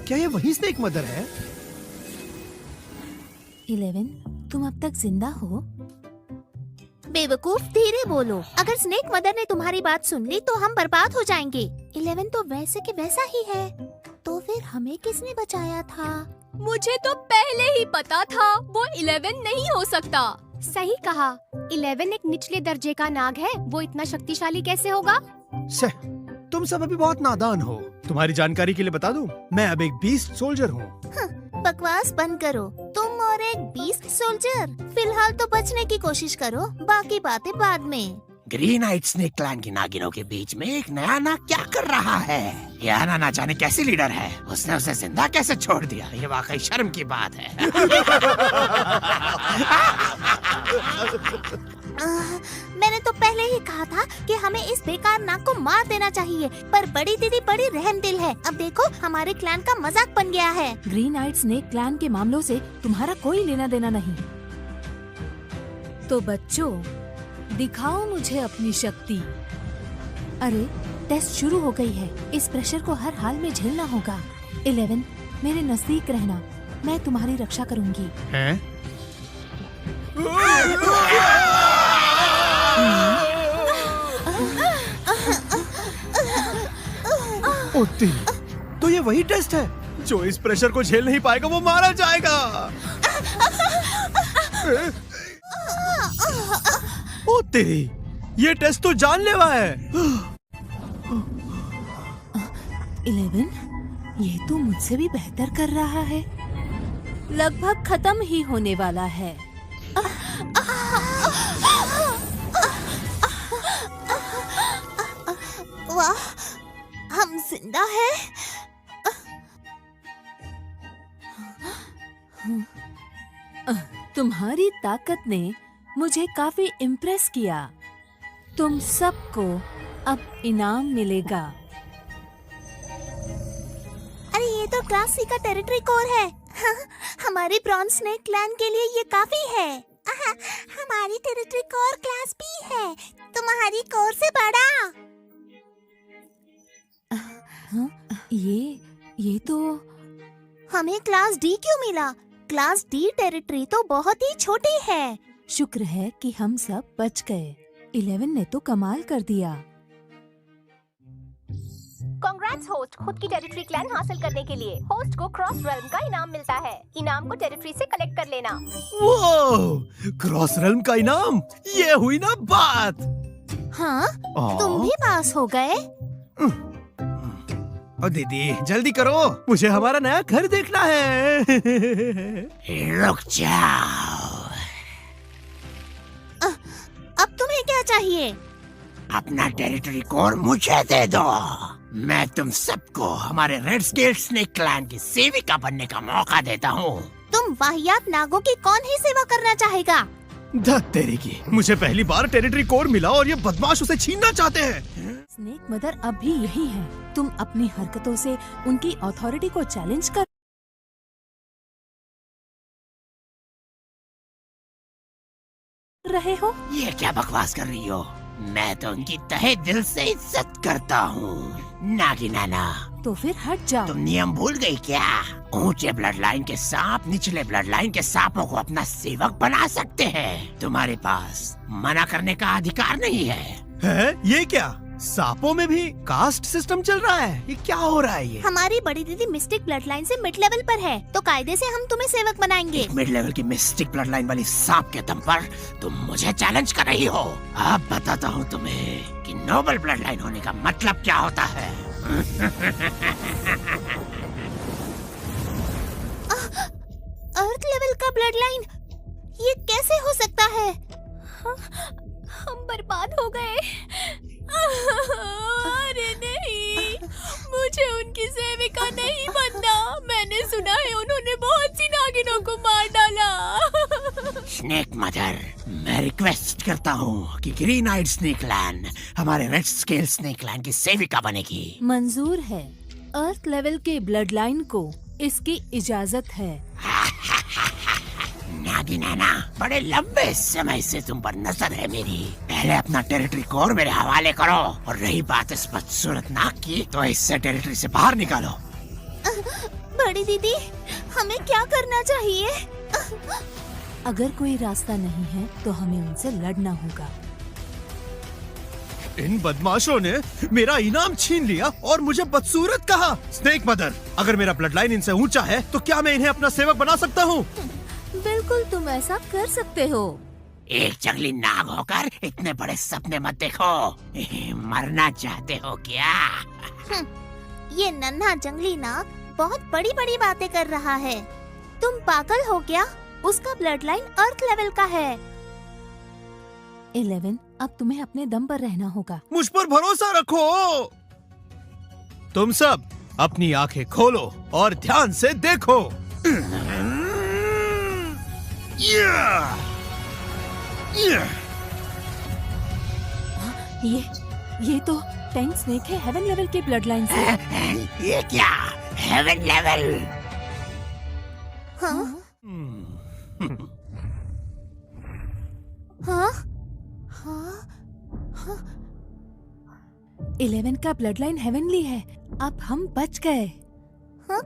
क्या ये वही स्नेक मदर है? 11, तुम अब तक जिंदा हो? बेवकूफ, धीरे बोलो। अगर स्नेक मदर ने तुम्हारी बात सुन ली तो हम बर्बाद हो जाएंगे। 11 तो वैसे के वैसा ही है। तो फिर हमें किसने बचाया था? मुझे तो पहले ही पता था वो 11 नहीं हो सकता। सही कहा। 11 एक निचले दर्जे का नाग है, वो इतना शक्तिशाली कैसे होगा? से, तुम सब अभी बहुत नादान हो। तुम्हारी जानकारी के लिए बता दूं, मैं अब एक बीस्ट सोल्जर हूँ। बकवास बंद करो। तुम और एक बीस्ट सोल्जर। फिलहाल तो बचने की कोशिश करो, बाकी बातें बाद में। ग्रीन आइट स्नेक क्लैन की नागिनों के बीच में एक नया नाग क्या कर रहा है? ये आना ना जाने कैसी लीडर है, उसने उसे जिंदा कैसे छोड़ दिया? ये वाकई शर्म की बात है। मैंने तो पहले ही कहा था कि हमें इस बेकार नाग को मार देना चाहिए, पर बड़ी दीदी बड़ी रहम दिल है। अब देखो हमारे क्लैन का मजाक बन गया है। ग्रीन आइट स्नेक क्लैन के मामलों से तुम्हारा कोई लेना देना नहीं। तो बच्चों, दिखाओ मुझे अपनी शक्ति। अरे, टेस्ट शुरू हो गई है। इस प्रेशर को हर हाल में झेलना होगा। 11, मेरे नजदीक रहना, मैं तुम्हारी रक्षा करूंगी। हैं? ओ तेरी, तो ये वही टेस्ट है जो इस प्रेशर को झेल नहीं पाएगा वो मारा जाएगा। ओ तेरी, ये टेस्ट तो जानलेवा है। 11, ये तो मुझसे भी बेहतर कर रहा है। लगभग खत्म ही होने वाला है। वाह, हम जिंदा हैं। तुम्हारी ताकत ने मुझे काफी इम्प्रेस किया। तुम सबको अब इनाम मिलेगा। अरे ये तो क्लास सी का टेरिटरी कोर है। हमारी ब्रॉन्ज स्नेक क्लैन के लिए ये काफी है। हमारी टेरिटरी कोर क्लास बी है, तुम्हारी कोर से बड़ा। ये तो हमें क्लास डी क्यों मिला? क्लास डी टेरिटरी तो बहुत ही छोटी है। शुक्र है कि हम सब बच गए। 11 ने तो कमाल कर दिया। कांग्रेट्स होस्ट, खुद की टेरिटरी क्लैन हासिल करने के लिए होस्ट को क्रॉस रेल्म का इनाम मिलता है। इनाम को टेरिटरी से कलेक्ट कर लेना। वो क्रॉस रेल्म का इनाम, ये हुई ना बात। हाँ, तुम भी पास हो गए। ओ दीदी, जल्दी करो, मुझे हमारा नया घर देखना है। रुक जाओ, अब तुम्हें क्या चाहिए? अपना टेरिटरी कोर मुझे दे दो। मैं तुम सबको हमारे रेड स्केल स्नेक क्लैन की सेविका बनने का मौका देता हूँ। तुम वाहियात नागों की कौन ही सेवा करना चाहेगा? धत तेरी की, मुझे पहली बार टेरिटरी कोर मिला और ये बदमाश उसे छीनना चाहते हैं। स्नेक मदर अब भी यही है। तुम अपनी हरकतों से उनकी अथॉरिटी को चैलेंज कर रहे हो। ये क्या बकवास कर रही हो? मैं तो उनकी तहे दिल से इज्जत करता हूँ। नागिनाना, तो फिर हट जाओ। तुम नियम भूल गई क्या? ऊंचे ब्लड लाइन के सांप निचले ब्लड लाइन के सांपों को अपना सेवक बना सकते हैं। तुम्हारे पास मना करने का अधिकार नहीं है। ये क्या? सांपों में भी कास्ट सिस्टम चल रहा है? ये क्या हो रहा है ये? हमारी बड़ी दीदी मिस्टिक ब्लड लाइन से मिड लेवल पर है, तो कायदे से हम तुम्हें सेवक बनाएंगे। मिड लेवल की मिस्टिक ब्लड लाइन वाली सांप के दम पर तुम मुझे चैलेंज कर रही हो। अब बताता हूँ तुम्हें कि नोबल ब्लड लाइन होने का मतलब क्या होता है। अर्थ लेवल का ब्लड लाइन, ये कैसे हो सकता है? हम बर्बाद हो गए। अरे नहीं, मुझे उनकी सेविका नहीं बनना। मैंने सुना है उन्होंने बहुत सी नागिनों को मार डाला। स्नेक मदर, मैं रिक्वेस्ट करता हूँ कि ग्रीन आइड स्नेक क्लैन हमारे रेड स्केल स्नेक क्लैन की सेविका बनेगी। मंजूर है। अर्थ लेवल के ब्लड लाइन को इसकी इजाजत है। नागिनाना, बड़े लंबे समय से तुम पर नजर है मेरी। पहले अपना टेरिटरी कोर मेरे हवाले करो, और रही बात इस बदसूरत नाग की, तो इससे टेरिटरी से बाहर निकालो। बड़ी दीदी, हमें क्या करना चाहिए? अगर कोई रास्ता नहीं है तो हमें उनसे लड़ना होगा। इन बदमाशों ने मेरा इनाम छीन लिया और मुझे बदसूरत कहा। स्नेक मदर, अगर मेरा ब्लड लाइन इनसे ऊंचा है तो क्या मैं इन्हें अपना सेवक बना सकता हूँ? बिल्कुल तुम ऐसा कर सकते हो। एक जंगली नाग होकर इतने बड़े सपने मत देखो। मरना चाहते हो क्या? ये नन्हा जंगली नाग बहुत बड़ी बड़ी बातें कर रहा है। तुम पागल हो क्या? उसका ब्लड लाइन अर्थ लेवल का है। 11, अब तुम्हें अपने दम पर रहना होगा। मुझ पर भरोसा रखो। तुम सब अपनी आंखें खोलो और ध्यान से देखो। ये तो टैंक स्नेक है हेवन लेवल के ब्लड लाइन से। ये क्या? Heaven level? हाँ? हाँ? हाँ? 11 का ब्लड लाइन हेवनली है। अब हम बच गए। हाँ?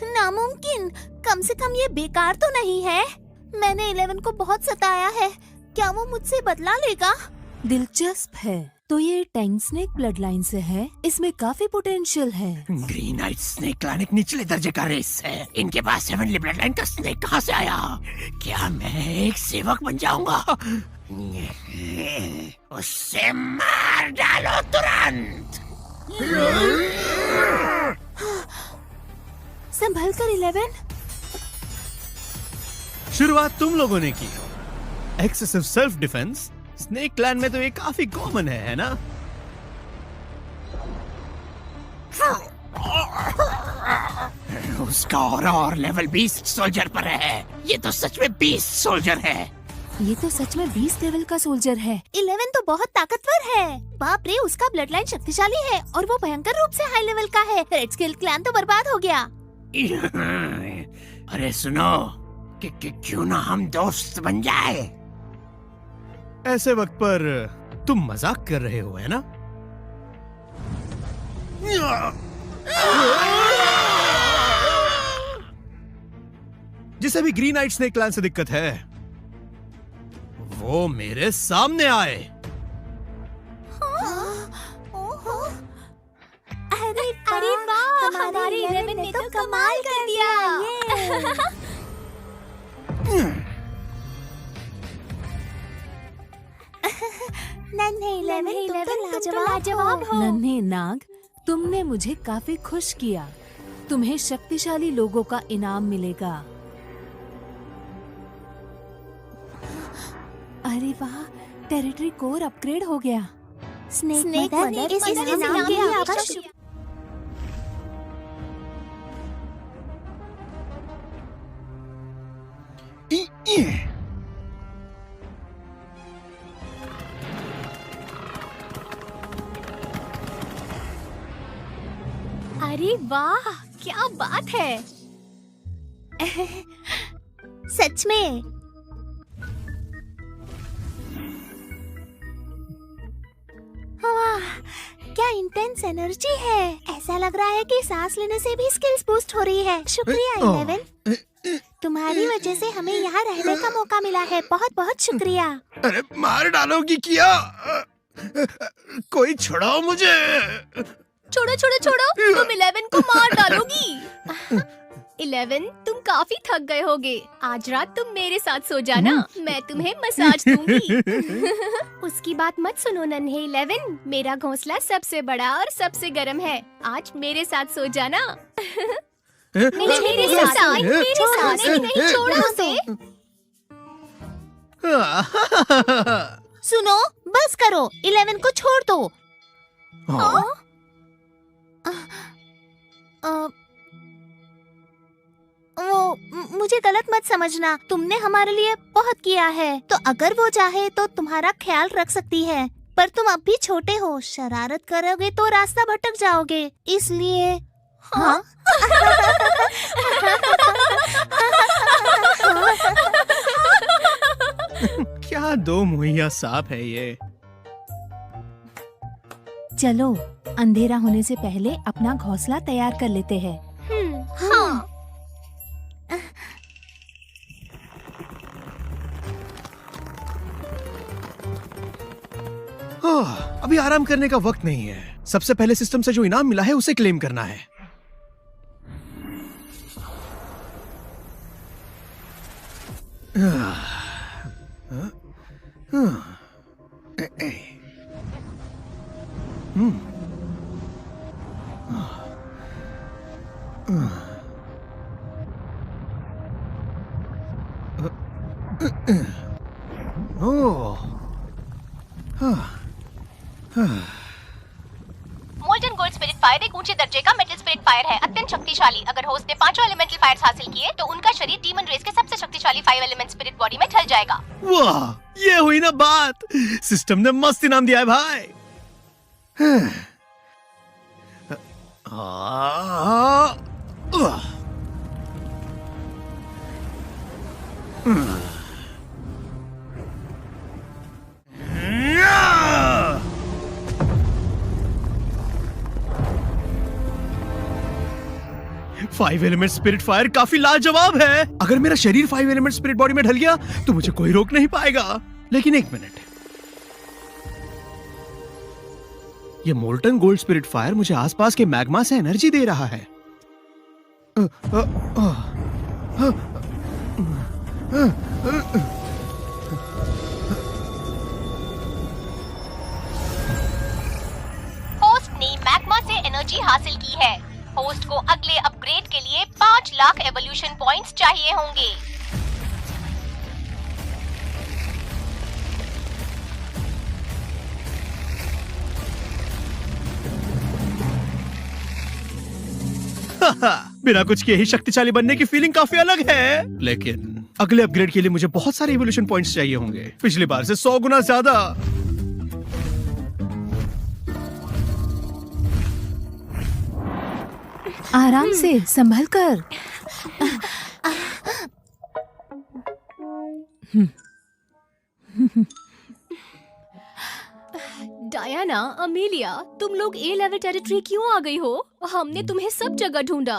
नामुमकिन। कम से कम ये बेकार तो नहीं है। मैंने 11 को बहुत सताया है। क्या वो मुझसे बदला लेगा? दिलचस्प है। तो ये टैंक स्नेक ब्लड लाइन से है। इसमें काफी पोटेंशियल है। ग्रीन आइट स्नेक क्लैन एक निचले दर्जे का रेस है। इनके पास हेवनली ब्लड लाइन का स्नेक कहाँ से आया? क्या मैं एक सेवक बन जाऊंगा? उससे मार डालो तुरंत। संभल कर 11। शुरुआत तुम लोगों ने की। Excessive self defence snake clan में तो ये काफी कॉमन है ना? उसका और लेवल 20 सोल्जर पर है। ये तो सच में 20 सोल्जर है। ये तो सच में 20 लेवल का सोल्जर है। 11 तो बहुत ताकतवर है। बाप रे, उसका ब्लड लाइन शक्तिशाली है और वो भयंकर रूप से हाई लेवल का है। रेड स्केल क्लैन तो बर्बाद हो गया। अरे सुनो, क्यों ना हम दोस्त बन जाए? ऐसे वक्त पर तुम मजाक कर रहे हो, है ना? जिसे भी ग्रीन आइट स्नेक क्लैन से दिक्कत है वो मेरे सामने आए। अरे वाह, हमारे 11 ने तो कमाल कर दिया। नन्हे 11 तुम तो लाजवाब हो। नन्हे नाग, तुमने मुझे काफी खुश किया। तुम्हें शक्तिशाली लोगों का इनाम मिलेगा। अरे वाह, टेरिटरी कोर अपग्रेड हो गया। स्नेक मदर इस इनाम के आपका शुक्रिया। अरे वाह, क्या बात है। सच में। वाह, क्या इंटेंस एनर्जी है। ऐसा लग रहा है कि सांस लेने से भी स्किल्स बूस्ट हो रही है। शुक्रिया 11। तुम्हारी वजह से हमें यहाँ रहने का मौका मिला है। बहुत बहुत शुक्रिया। अरे मार डालोगी क्या? कोई छुड़ाओ मुझे। छोड़ो छोड़ो छोड़ो, तुम 11 को मार डालोगी। 11, तुम काफी थक गए होगे। आज रात तुम मेरे साथ सो जाना, मैं तुम्हें मसाज दूंगी। उसकी बात मत सुनो नन्हे 11, मेरा घोंसला सबसे बड़ा और सबसे गर्म है। आज मेरे साथ सो जाना। मेरे साथ नहीं, छोड़ो उसे। सुनो, बस करो। 11 को छोड़ दो। मुझे गलत मत समझना। तुमने हमारे लिए बहुत किया है, तो अगर वो चाहे तो तुम्हारा ख्याल रख सकती है। पर तुम अब भी छोटे हो, शरारत करोगे तो रास्ता भटक जाओगे। इसलिए हाँ? क्या दो मुहैया सांप है ये। चलो, अंधेरा होने से पहले अपना घोंसला तैयार कर लेते हैं। हाँ। अभी आराम करने का वक्त नहीं है। सबसे पहले सिस्टम से जो इनाम मिला है उसे क्लेम करना है। मोल्टन गोल्ड स्पिरिट फायर एक ऊंचे दर्जे का मेटल स्पिरिट फायर है, अत्यंत शक्तिशाली। अगर होस्ट ने 5 एलिमेंटल फायर्स हासिल किए तो उनका शरीर डीमन रेस के सबसे शक्तिशाली 5 एलिमेंट स्पिरिट बॉडी में ढल जाएगा। वाह, ये हुई ना बात। सिस्टम ने मस्त इनाम दिया है भाई। फाइव एलिमेंट स्पिरिट फायर काफी लाजवाब है। अगर मेरा शरीर 5 एलिमेंट स्पिरिट बॉडी में ढल गया तो मुझे कोई रोक नहीं पाएगा। लेकिन एक मिनट, ये मोल्टन गोल्ड स्पिरिट फायर मुझे आसपास के मैग्मा से एनर्जी दे रहा है। होस्ट ने मैग्मा से एनर्जी हासिल की है। होस्ट को अगले अपग्रेड के लिए 5 लाख एवोल्यूशन पॉइंट्स चाहिए होंगे। बिना कुछ किए ही शक्तिशाली बनने की फीलिंग काफी अलग है। लेकिन अगले अपग्रेड के लिए मुझे बहुत सारे इवोल्यूशन पॉइंट्स चाहिए होंगे, पिछली बार से 100 गुना ज्यादा। आराम से, संभल कर। डायना, अमेलिया, तुम लोग A लेवल टेरिटरी क्यों आ गई हो? हमने तुम्हें सब जगह ढूंढा।